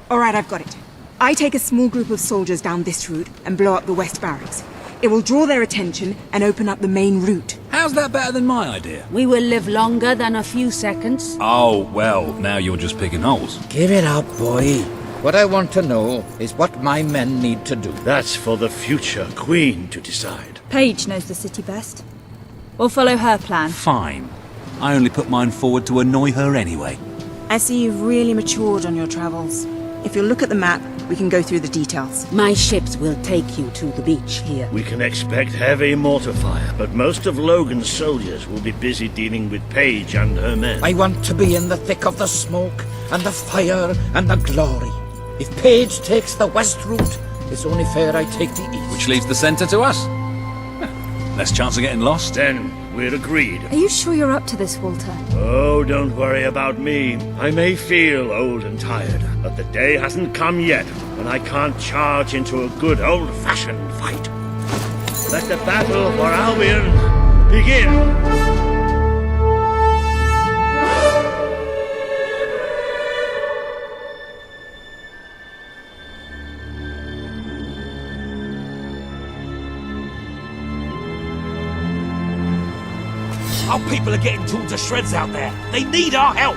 Alright, I've got it. I take a small group of soldiers down this route and blow up the West Barracks. It will draw their attention and open up the main route. How's that better than my idea? We will live longer than a few seconds. Oh, well, now you're just picking holes. Give it up, boy. What I want to know is what my men need to do. That's for the future Queen to decide. Paige knows the city best. We'll follow her plan. Fine. I only put mine forward to annoy her anyway. I see you've really matured on your travels. If you'll look at the map, we can go through the details. My ships will take you to the beach here. We can expect heavy mortar fire, but most of Logan's soldiers will be busy dealing with Paige and her men. I want to be in the thick of the smoke and the fire and the glory. If Paige takes the west route, it's only fair I take the east. Which leaves the centre to us. Less chance of getting lost. Then we're agreed. Are you sure you're up to this, Walter? Oh, don't worry about me. I may feel old and tired, but the day hasn't come yet when I can't charge into a good old-fashioned fight. Let the battle for Albion begin! Our people are getting torn to shreds out there. They need our help.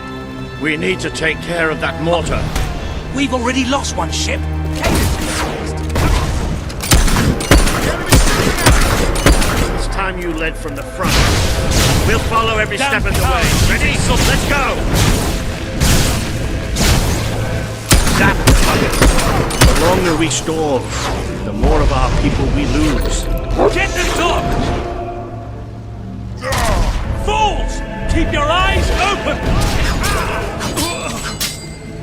We need to take care of that mortar. We've already lost one ship. It's time you led from the front. We'll follow every step of the way. Ready? So let's go! Zap the buggers. The longer we stall, the more of our people we lose. Get them done! Fools! Keep your eyes open!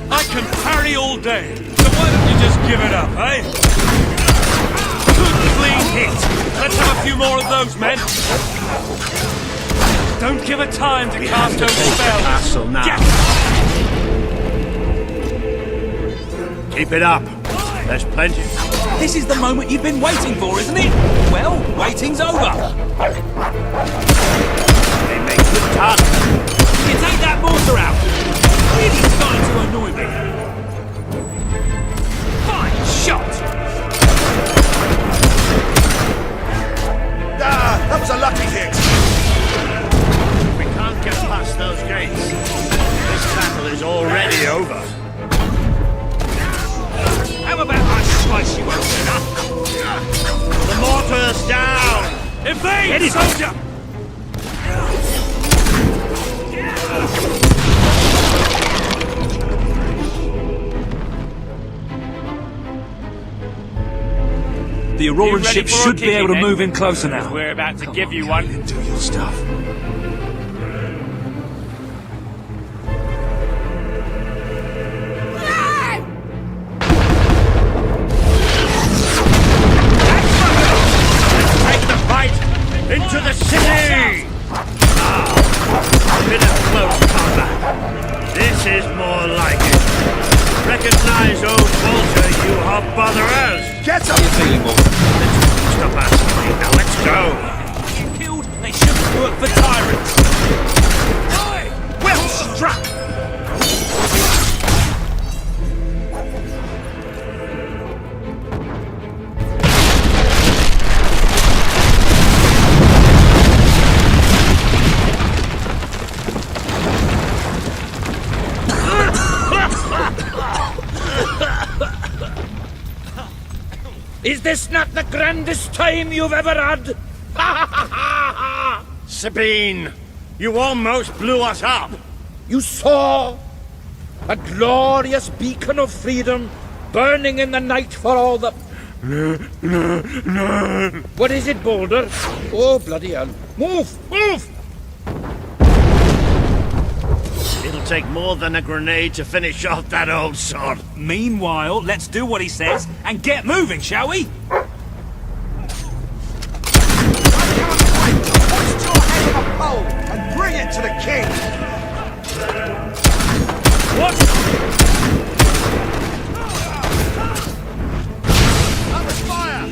I can parry all day, so why don't you just give it up, eh? Good clean hit! Let's have a few more of those, men! Don't give her time to cast those spells! Castle now. Keep it up. There's plenty. This is the moment you've been waiting for, isn't it? Well, waiting's over! They make good targets. You take that mortar out! Really starting to annoy me. Fine shot! Ah, that was a lucky hit! We can't get past those gates. This battle is already over. How about I slice you open, huh? The mortar's down! Evade, soldier! The Auroran ship should be able to move in closer now. We're about to give you one. Do your stuff. Take the fight into the city! A bit of close combat. This is more like it. Recognize old Walter, you hobotherers! Get him! You're feeling more. Stop asking me. Now let's go! You killed, they shouldn't work for tyrants. Well struck! Is this not the grandest time you've ever had? Sabine, you almost blew us up! You saw a glorious beacon of freedom burning in the night for all the... What is it, Boulder? Oh, bloody hell. Move! Move! It'll take more than a grenade to finish off that old sod. Meanwhile, let's do what he says and get moving, shall we? Hoist your head on a pole and bring it to the king! What? Under fire!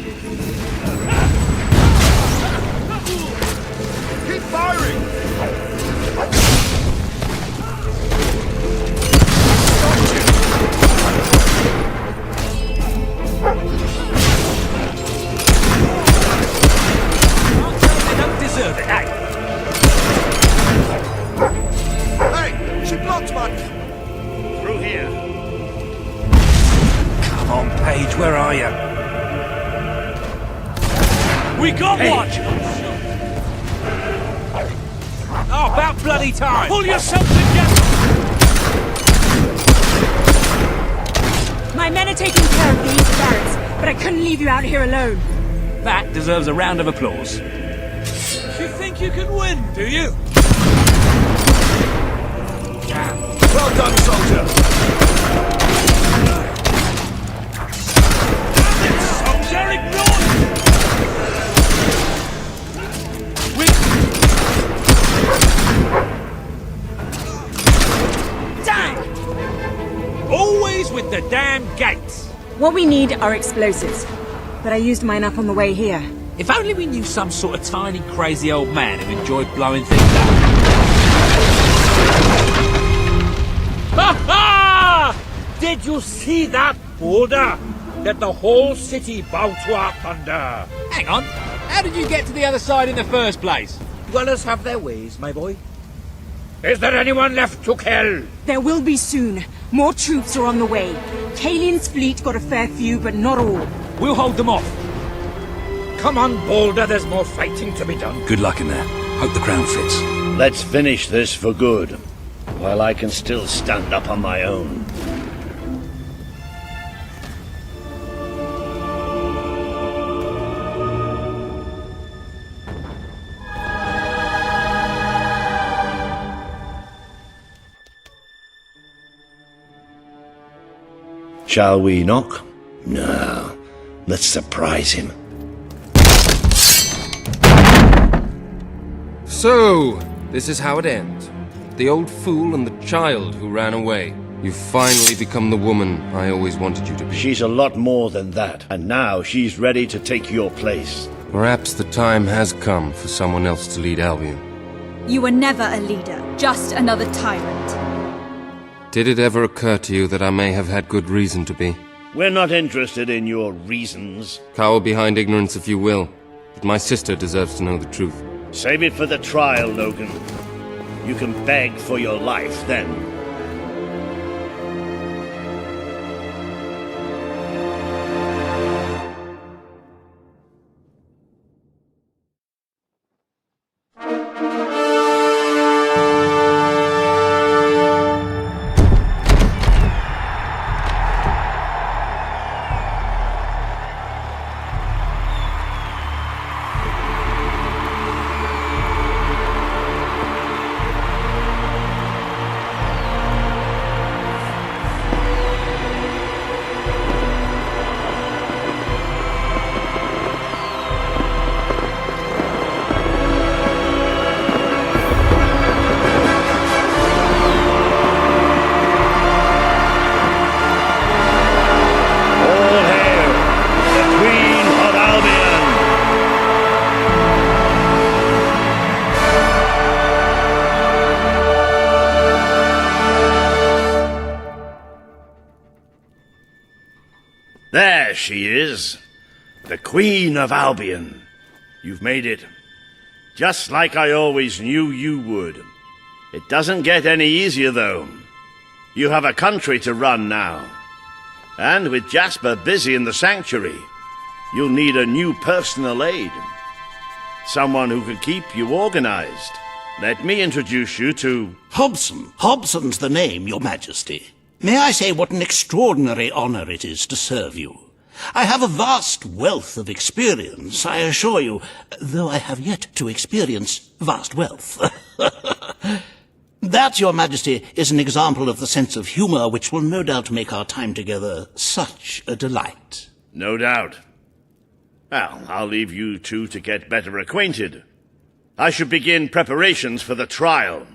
Keep firing! She blocked my... Through here. Come on, Paige, where are you? We got one! Oh, about bloody time! Pull yourself together! My men are taking care of the East Barracks, but I couldn't leave you out here alone. That deserves a round of applause. You think you can win, do you? Well done, soldier! Soldier, ignore me! Damn! Always with the damn gates! What we need are explosives, but I used mine up on the way here. If only we knew some sort of tiny, crazy old man who enjoyed blowing things up. Ha ha! Did you see that boulder? Let the whole city bow to our thunder. Hang on, how did you get to the other side in the first place? Dwellers have their ways, my boy. Is there anyone left to kill? There will be soon. More troops are on the way. Kalian's fleet got a fair few, but not all. We'll hold them off. Come on, Boulder, there's more fighting to be done. Good luck in there. Hope the crown fits. Let's finish this for good, while I can still stand up on my own. Shall we knock? No. Let's surprise him. So, this is how it ends. The old fool and the child who ran away. You've finally become the woman I always wanted you to be. She's a lot more than that, and now she's ready to take your place. Perhaps the time has come for someone else to lead Albion. You were never a leader, just another tyrant. Did it ever occur to you that I may have had good reason to be? We're not interested in your reasons. Cower behind ignorance if you will, but my sister deserves to know the truth. Save it for the trial, Logan. You can beg for your life then. There she is, the Queen of Albion. You've made it. Just like I always knew you would. It doesn't get any easier, though. You have a country to run now. And with Jasper busy in the sanctuary, you'll need a new personal aide. Someone who can keep you organized. Let me introduce you to... Hobson. Hobson's the name, Your Majesty. May I say what an extraordinary honor it is to serve you? I have a vast wealth of experience, I assure you, though I have yet to experience vast wealth. That, Your Majesty, is an example of the sense of humor which will no doubt make our time together such a delight. No doubt. Well, I'll leave you two to get better acquainted. I should begin preparations for the trial.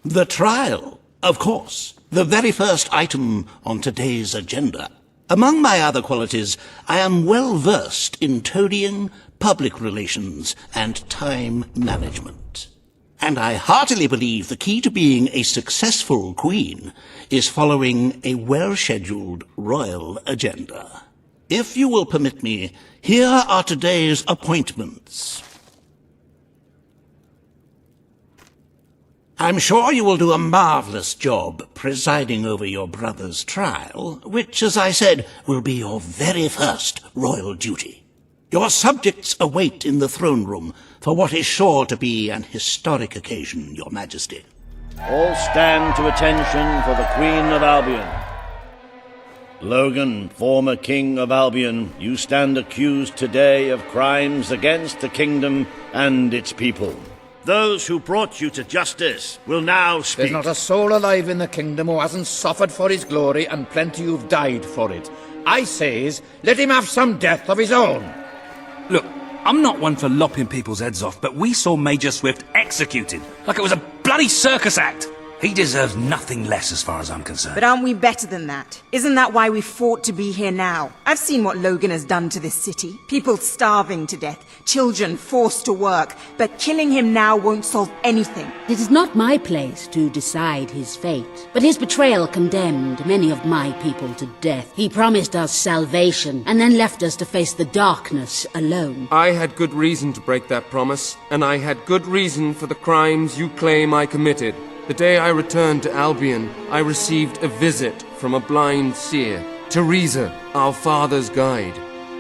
The trial, of course. The very first item on today's agenda. Among my other qualities, I am well versed in toadying, public relations, and time management. And I heartily believe the key to being a successful queen is following a well-scheduled royal agenda. If you will permit me, here are today's appointments. I'm sure you will do a marvellous job presiding over your brother's trial, which, as I said, will be your very first royal duty. Your subjects await in the throne room for what is sure to be an historic occasion, Your Majesty. All stand to attention for the Queen of Albion. Logan, former King of Albion, you stand accused today of crimes against the kingdom and its people. Those who brought you to justice will now speak. There's not a soul alive in the kingdom who hasn't suffered for his glory, and plenty who've died for it. I says, let him have some death of his own. Look, I'm not one for lopping people's heads off, but we saw Major Swifт executed like it was a bloody circus act. He deserves nothing less as far as I'm concerned. But aren't we better than that? Isn't that why we fought to be here now? I've seen what Logan has done to this city. People starving to death, children forced to work. But killing him now won't solve anything. It is not my place to decide his fate, but his betrayal condemned many of my people to death. He promised us salvation, and then left us to face the darkness alone. I had good reason to break that promise, and I had good reason for the crimes you claim I committed. The day I returned to Albion, I received a visit from a blind seer, Teresa, our father's guide.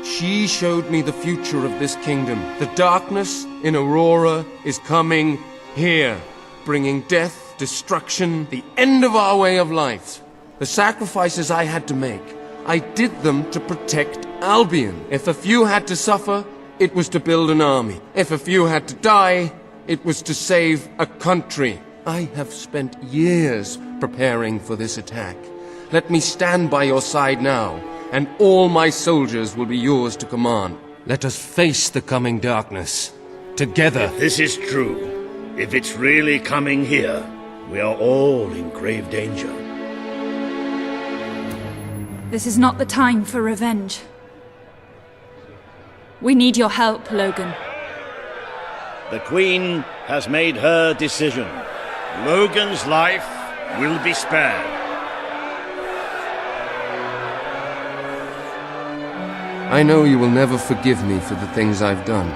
She showed me the future of this kingdom. The darkness in Aurora is coming here, bringing death, destruction, the end of our way of life. The sacrifices I had to make, I did them to protect Albion. If a few had to suffer, it was to build an army. If a few had to die, it was to save a country. I have spent years preparing for this attack. Let me stand by your side now, and all my soldiers will be yours to command. Let us face the coming darkness, together. If this is true, if it's really coming here, we are all in grave danger. This is not the time for revenge. We need your help, Logan. The Queen has made her decision. Logan's life will be spared. I know you will never forgive me for the things I've done.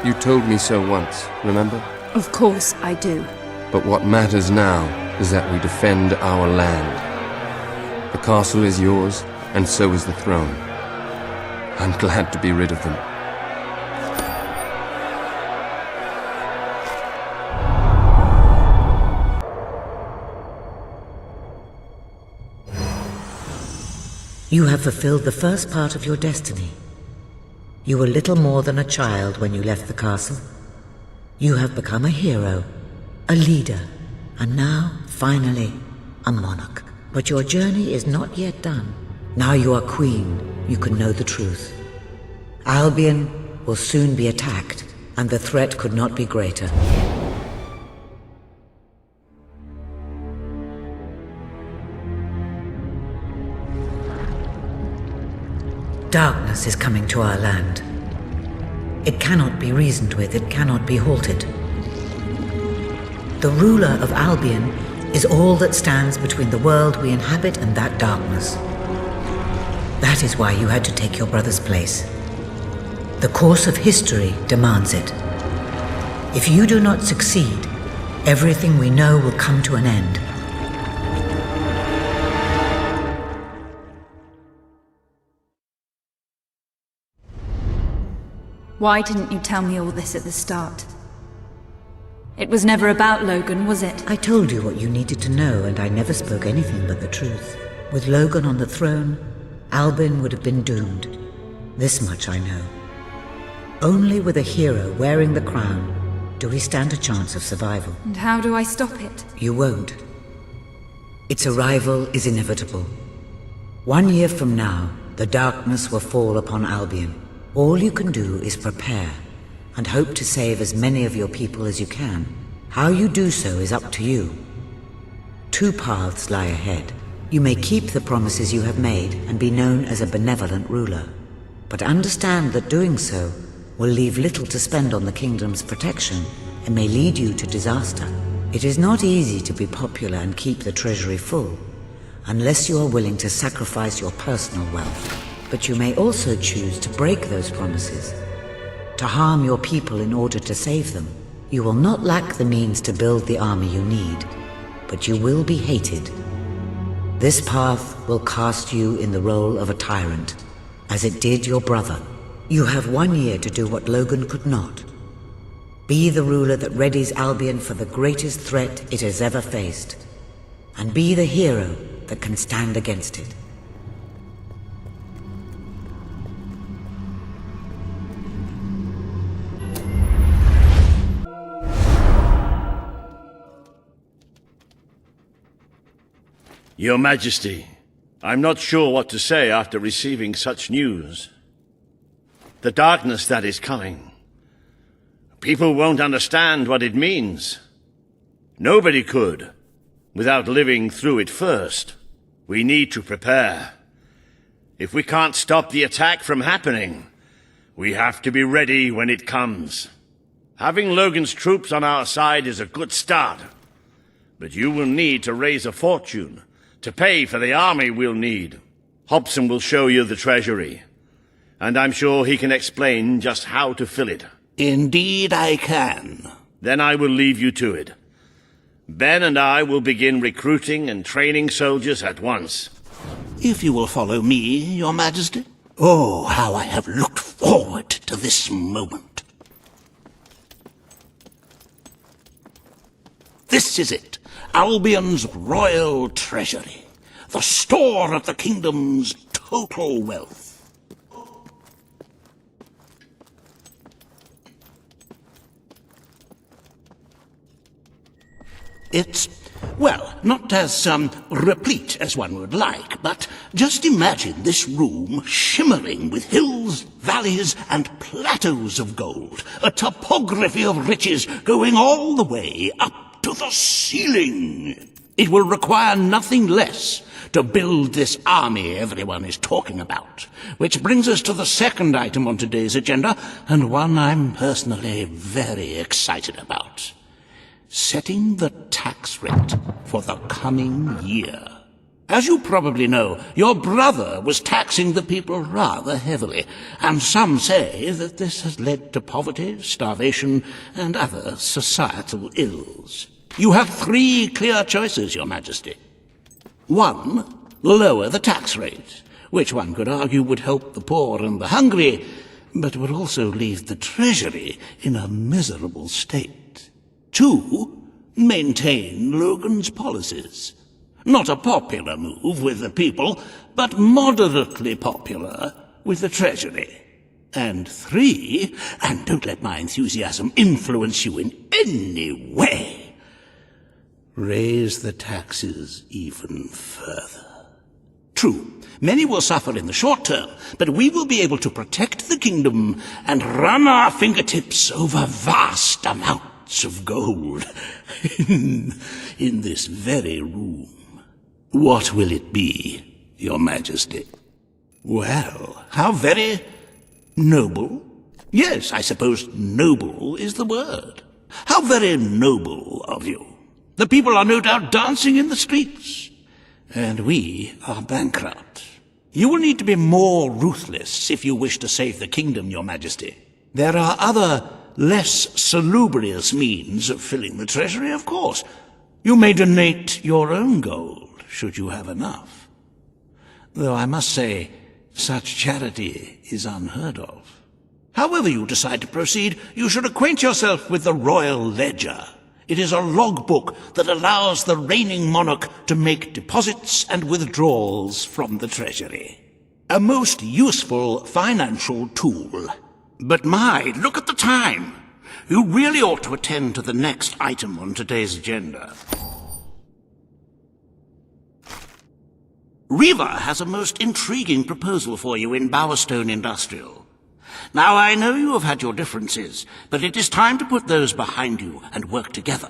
You told me so once, remember? Of course I do. But what matters now is that we defend our land. The castle is yours, and so is the throne. I'm glad to be rid of them. You have fulfilled the first part of your destiny. You were little more than a child when you left the castle. You have become a hero, a leader, and now, finally, a monarch. But your journey is not yet done. Now you are queen, you can know the truth. Albion will soon be attacked, and the threat could not be greater. Darkness is coming to our land. It cannot be reasoned with, it cannot be halted. The ruler of Albion is all that stands between the world we inhabit and that darkness. That is why you had to take your brother's place. The course of history demands it. If you do not succeed, everything we know will come to an end. Why didn't you tell me all this at the start? It was never about Logan, was it? I told you what you needed to know, and I never spoke anything but the truth. With Logan on the throne, Albion would have been doomed. This much I know. Only with a hero wearing the crown do we stand a chance of survival. And how do I stop it? You won't. Its arrival is inevitable. 1 year from now, the darkness will fall upon Albion. All you can do is prepare, and hope to save as many of your people as you can. How you do so is up to you. 2 paths lie ahead. You may keep the promises you have made and be known as a benevolent ruler. But understand that doing so will leave little to spend on the kingdom's protection and may lead you to disaster. It is not easy to be popular and keep the treasury full, unless you are willing to sacrifice your personal wealth. But you may also choose to break those promises, to harm your people in order to save them. You will not lack the means to build the army you need, but you will be hated. This path will cast you in the role of a tyrant, as it did your brother. You have 1 year to do what Logan could not. Be the ruler that readies Albion for the greatest threat it has ever faced, and be the hero that can stand against it. Your Majesty, I'm not sure what to say after receiving such news. The darkness that is coming. People won't understand what it means. Nobody could, without living through it first. We need to prepare. If we can't stop the attack from happening, we have to be ready when it comes. Having Logan's troops on our side is a good start, but you will need to raise a fortune to pay for the army we'll need. Hobson will show you the treasury, and I'm sure he can explain just how to fill it. Indeed I can. Then I will leave you to it. Ben and I will begin recruiting and training soldiers at once. If you will follow me, Your Majesty. Oh, how I have looked forward to this moment. This is it. Albion's royal treasury, the store of the kingdom's total wealth. It's, well, not as replete as one would like, but just imagine this room shimmering with hills, valleys, and plateaus of gold, a topography of riches going all the way up to the ceiling. It will require nothing less to build this army everyone is talking about. Which brings us to the second item on today's agenda, and one I'm personally very excited about. Setting the tax rate for the coming year. As you probably know, your brother was taxing the people rather heavily, and some say that this has led to poverty, starvation, and other societal ills. You have 3 clear choices, Your Majesty. 1, lower the tax rate, which one could argue would help the poor and the hungry, but would also leave the treasury in a miserable state. 2, maintain Logan's policies. Not a popular move with the people, but moderately popular with the treasury. And 3, and don't let my enthusiasm influence you in any way, raise the taxes even further. True, many will suffer in the short term, but we will be able to protect the kingdom and run our fingertips over vast amounts of gold in this very room. What will it be, Your Majesty? Well, how very noble. Yes, I suppose noble is the word. How very noble of you. The people are no doubt dancing in the streets, and we are bankrupt. You will need to be more ruthless if you wish to save the kingdom, Your Majesty. There are other, less salubrious means of filling the treasury, of course. You may donate your own gold, should you have enough. Though I must say, such charity is unheard of. However you decide to proceed, you should acquaint yourself with the royal ledger. It is a logbook that allows the reigning monarch to make deposits and withdrawals from the treasury. A most useful financial tool. But my, look at the time! You really ought to attend to the next item on today's agenda. Riva has a most intriguing proposal for you in Bowerstone Industrial. Now, I know you have had your differences, but it is time to put those behind you and work together.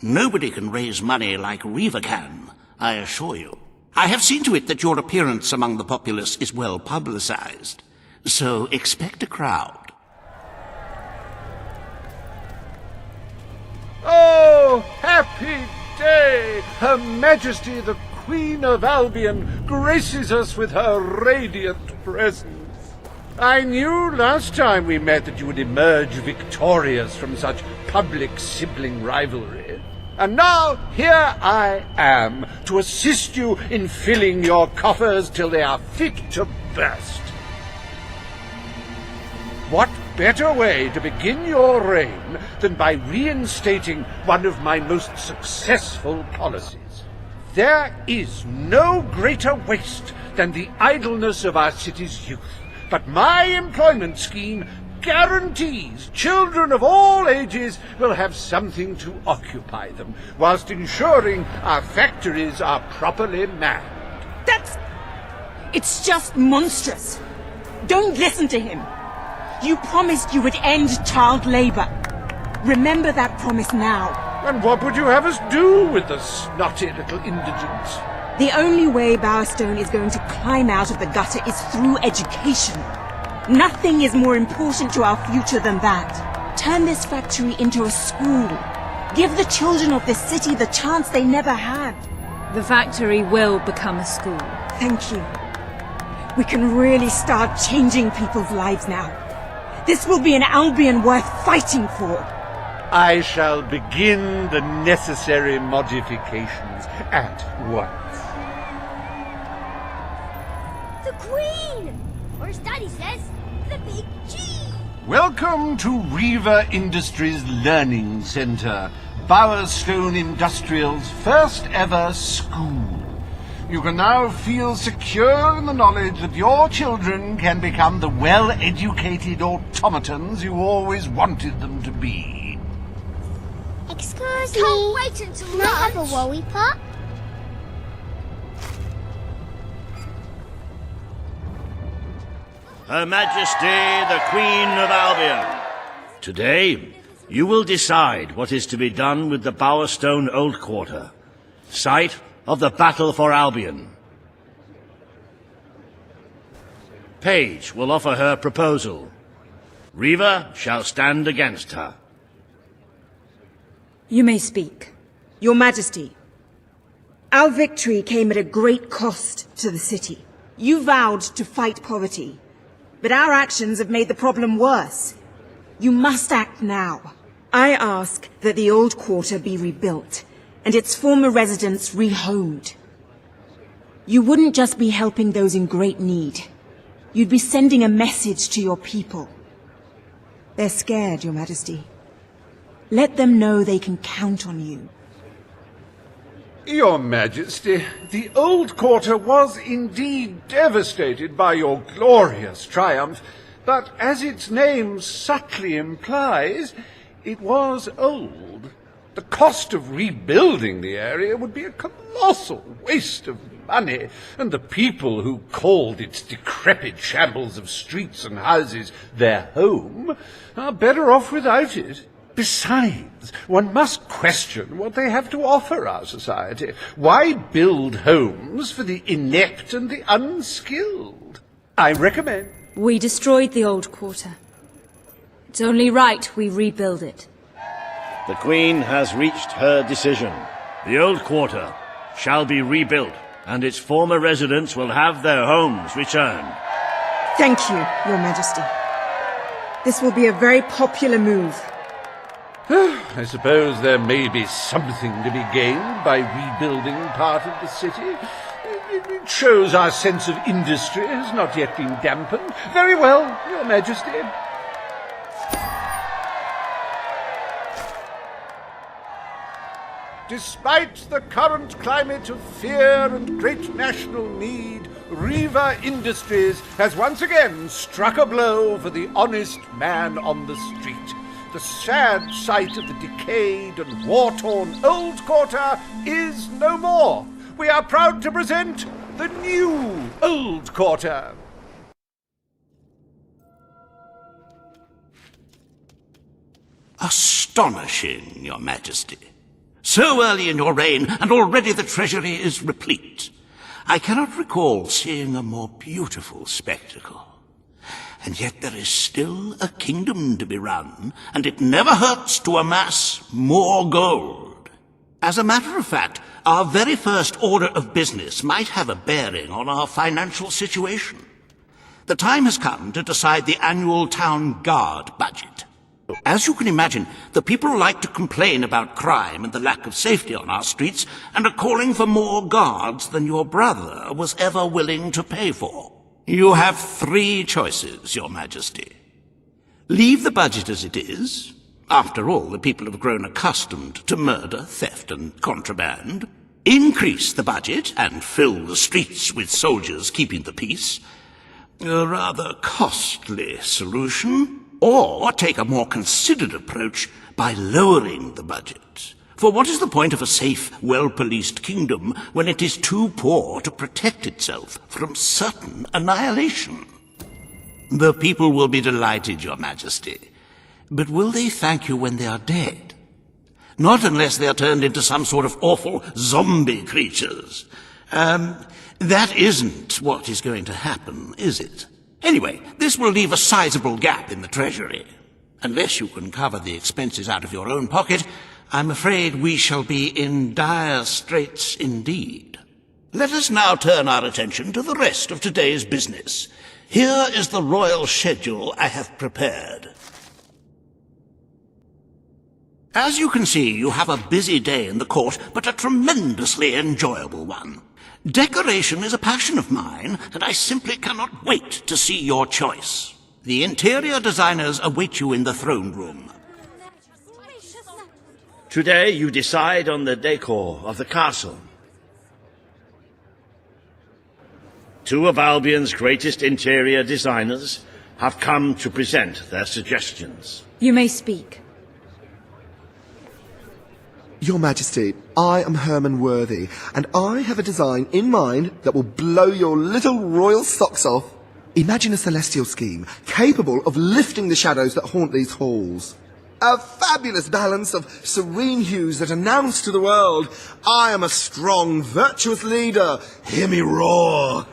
Nobody can raise money like Riva can, I assure you. I have seen to it that your appearance among the populace is well publicized, so expect a crowd. Oh, happy day! Her Majesty the Queen of Albion graces us with her radiant presence. I knew last time we met that you would emerge victorious from such public sibling rivalry. And now, here I am, to assist you in filling your coffers till they are fit to burst. What better way to begin your reign than by reinstating one of my most successful policies? There is no greater waste than the idleness of our city's youth, but my employment scheme guarantees children of all ages will have something to occupy them, whilst ensuring our factories are properly manned. It's just monstrous. Don't listen to him. You promised you would end child labour. Remember that promise now. And what would you have us do with the snotty little indigents? The only way Bowerstone is going to climb out of the gutter is through education. Nothing is more important to our future than that. Turn this factory into a school. Give the children of this city the chance they never had. The factory will become a school. Thank you. We can really start changing people's lives now. This will be an Albion worth fighting for. I shall begin the necessary modifications at once. The Queen! Or as Daddy says, the Big G! Welcome to Reaver Industries Learning Centre, Bowerstone Industrial's first ever school. You can now feel secure in the knowledge that your children can become the well-educated automatons you always wanted them to be. Excuse me. Can't wait until lunch. Can I have a Wowie Pop? Her Majesty, the Queen of Albion. Today, you will decide what is to be done with the Bowerstone Old Quarter, site of the battle for Albion. Paige will offer her proposal. Reaver shall stand against her. You may speak. Your Majesty, our victory came at a great cost to the city. You vowed to fight poverty, but our actions have made the problem worse. You must act now. I ask that the old quarter be rebuilt and its former residents rehomed. You wouldn't just be helping those in great need. You'd be sending a message to your people. They're scared, Your Majesty. Let them know they can count on you. Your Majesty, the old quarter was indeed devastated by your glorious triumph, but as its name subtly implies, it was old. The cost of rebuilding the area would be a colossal waste of money, and the people who called its decrepit shambles of streets and houses their home are better off without it. Besides, one must question what they have to offer our society. Why build homes for the inept and the unskilled? I recommend... We destroyed the old quarter. It's only right we rebuild it. The Queen has reached her decision. The old quarter shall be rebuilt, and its former residents will have their homes returned. Thank you, Your Majesty. This will be a very popular move. I suppose there may be something to be gained by rebuilding part of the city. It shows our sense of industry has not yet been dampened. Very well, Your Majesty. Despite the current climate of fear and great national need, Reaver Industries has once again struck a blow for the honest man on the street. The sad sight of the decayed and war-torn old quarter is no more. We are proud to present the new old quarter. Astonishing, Your Majesty. So early in your reign, and already the treasury is replete. I cannot recall seeing a more beautiful spectacle. And yet there is still a kingdom to be run, and it never hurts to amass more gold. As a matter of fact, our very first order of business might have a bearing on our financial situation. The time has come to decide the annual town guard budget. As you can imagine, the people like to complain about crime and the lack of safety on our streets, and are calling for more guards than your brother was ever willing to pay for. You have 3 choices, Your Majesty. Leave the budget as it is. After all, the people have grown accustomed to murder, theft, and contraband. Increase the budget and fill the streets with soldiers keeping the peace. A rather costly solution. Or take a more considered approach by lowering the budget. For what is the point of a safe, well-policed kingdom when it is too poor to protect itself from certain annihilation? The people will be delighted, Your Majesty. But will they thank you when they are dead? Not unless they are turned into some sort of awful zombie creatures. That isn't what is going to happen, is it? Anyway, this will leave a sizable gap in the treasury. Unless you can cover the expenses out of your own pocket, I'm afraid we shall be in dire straits indeed. Let us now turn our attention to the rest of today's business. Here is the royal schedule I have prepared. As you can see, you have a busy day in the court, but a tremendously enjoyable one. Decoration is a passion of mine, and I simply cannot wait to see your choice. The interior designers await you in the throne room. Today you decide on the decor of the castle. 2 of Albion's greatest interior designers have come to present their suggestions. You may speak. Your Majesty, I am Herman Worthy, and I have a design in mind that will blow your little royal socks off. Imagine a celestial scheme capable of lifting the shadows that haunt these halls. A fabulous balance of serene hues that announce to the world, I am a strong, virtuous leader. Hear me roar.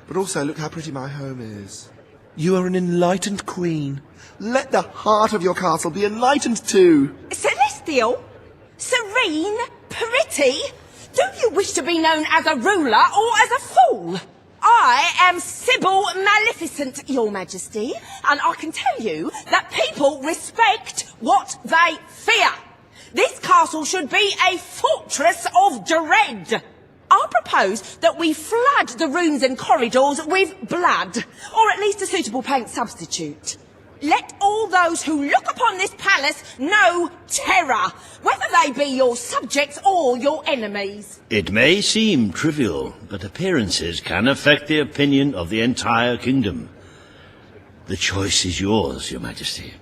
But also, look how pretty my home is. You are an enlightened queen. Let the heart of your castle be enlightened too. Celestial? Serene? Pretty? Do you wish to be known as a ruler or as a fool? I am Sybil Maleficent, Your Majesty, and I can tell you that people respect what they fear. This castle should be a fortress of dread. I propose that we flood the rooms and corridors with blood, or at least a suitable paint substitute. Let all those who look upon this palace know terror, whether they be your subjects or your enemies. It may seem trivial, but appearances can affect the opinion of the entire kingdom. The choice is yours, Your Majesty.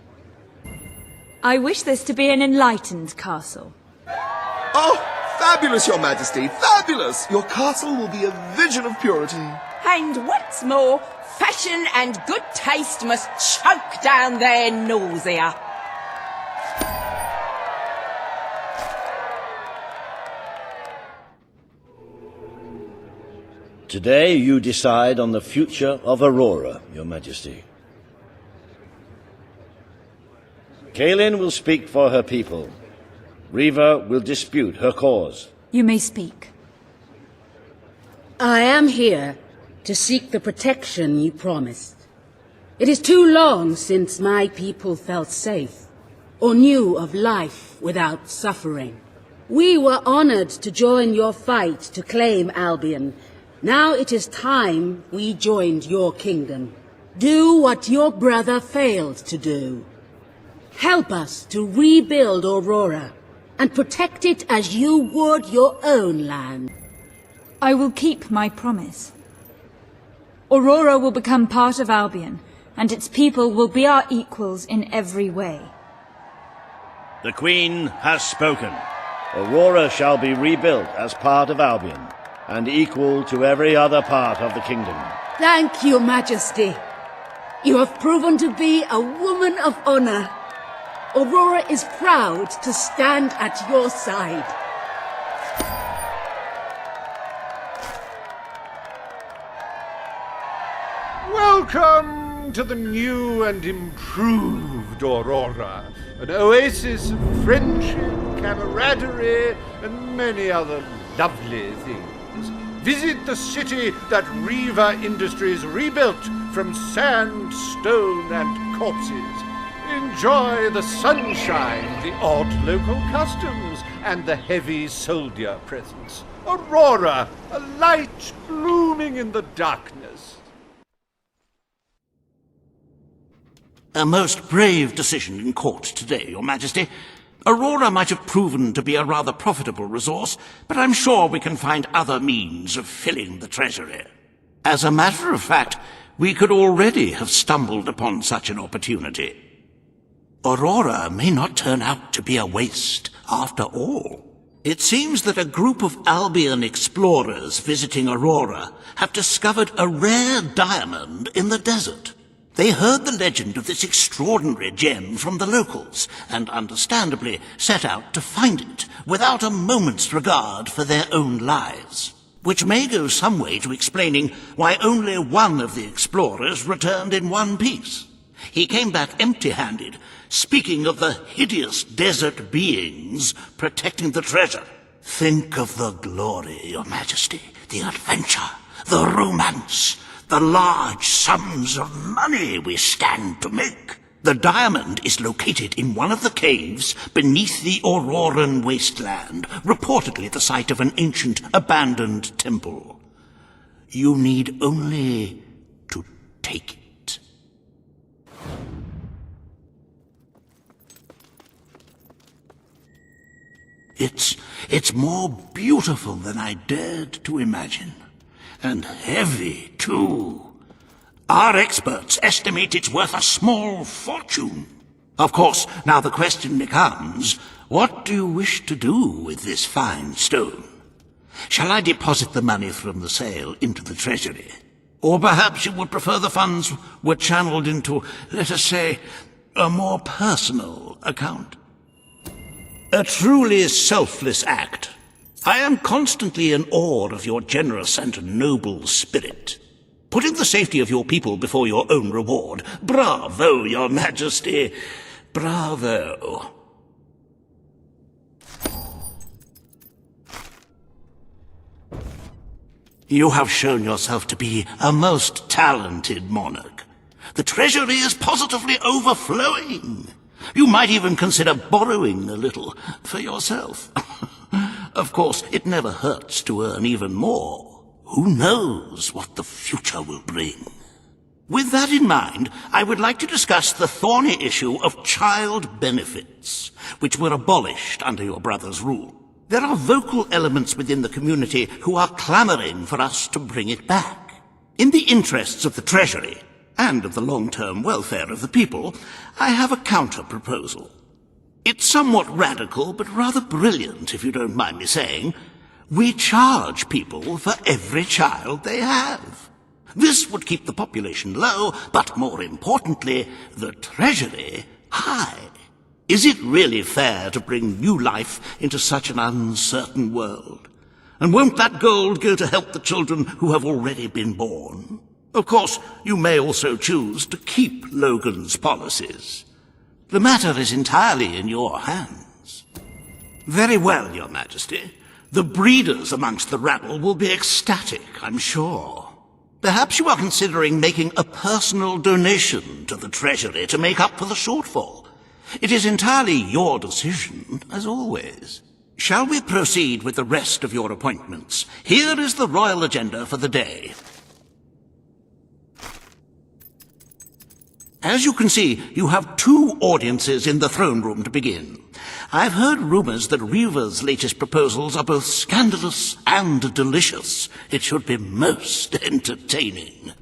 I wish this to be an enlightened castle. Oh, fabulous, Your Majesty, fabulous! Your castle will be a vision of purity. And what's more, fashion and good taste must choke down their nausea. Today you decide on the future of Aurora, Your Majesty. Kaelin will speak for her people. Riva will dispute her cause. You may speak. I am here to seek the protection you promised. It is too long since my people felt safe, or knew of life without suffering. We were honored to join your fight to claim Albion. Now it is time we joined your kingdom. Do what your brother failed to do. Help us to rebuild Aurora, and protect it as you would your own land. I will keep my promise. Aurora will become part of Albion, and its people will be our equals in every way. The Queen has spoken. Aurora shall be rebuilt as part of Albion, and equal to every other part of the kingdom. Thank you, Majesty. You have proven to be a woman of honor. Aurora is proud to stand at your side. Welcome to the new and improved Aurora, an oasis of friendship, camaraderie, and many other lovely things. Visit the city that Riva Industries rebuilt from sand, stone, and corpses. enjoy the sunshine, the odd local customs, and the heavy soldier presence. Aurora, a light blooming in the darkness. A most brave decision in court today, Your Majesty. Aurora might have proven to be a rather profitable resource, but I'm sure we can find other means of filling the treasury. As a matter of fact, we could already have stumbled upon such an opportunity. Aurora may not turn out to be a waste after all. It seems that a group of Albion explorers visiting Aurora have discovered a rare diamond in the desert. They heard the legend of this extraordinary gem from the locals, and understandably set out to find it, without a moment's regard for their own lives. Which may go some way to explaining why only one of the explorers returned in one piece. He came back empty-handed, speaking of the hideous desert beings protecting the treasure. Think of the glory, Your Majesty, the adventure, the romance, the large sums of money we stand to make. The diamond is located in one of the caves beneath the Auroran wasteland, reportedly the site of an ancient abandoned temple. You need only to take it. It's more beautiful than I dared to imagine. And heavy, too. Our experts estimate it's worth a small fortune. Of course, now the question becomes, what do you wish to do with this fine stone? Shall I deposit the money from the sale into the treasury? Or perhaps you would prefer the funds were channeled into, let us say, a more personal account? A truly selfless act. I am constantly in awe of your generous and noble spirit. Putting the safety of your people before your own reward. Bravo, Your Majesty. Bravo. You have shown yourself to be a most talented monarch. The treasury is positively overflowing. You might even consider borrowing a little for yourself. Of course, it never hurts to earn even more. Who knows what the future will bring? With that in mind, I would like to discuss the thorny issue of child benefits, which were abolished under your brother's rule. There are vocal elements within the community who are clamoring for us to bring it back. In the interests of the Treasury, and of the long-term welfare of the people, I have a counter-proposal. It's somewhat radical, but rather brilliant, if you don't mind me saying. We charge people for every child they have. This would keep the population low, but more importantly, the treasury high. Is it really fair to bring new life into such an uncertain world? And won't that gold go to help the children who have already been born? Of course, you may also choose to keep Logan's policies. The matter is entirely in your hands. Very well, Your Majesty. The breeders amongst the rabble will be ecstatic, I'm sure. Perhaps you are considering making a personal donation to the Treasury to make up for the shortfall. It is entirely your decision, as always. Shall we proceed with the rest of your appointments? Here is the royal agenda for the day. As you can see, you have 2 audiences in the throne room to begin. I've heard rumours that Reva's latest proposals are both scandalous and delicious. It should be most entertaining.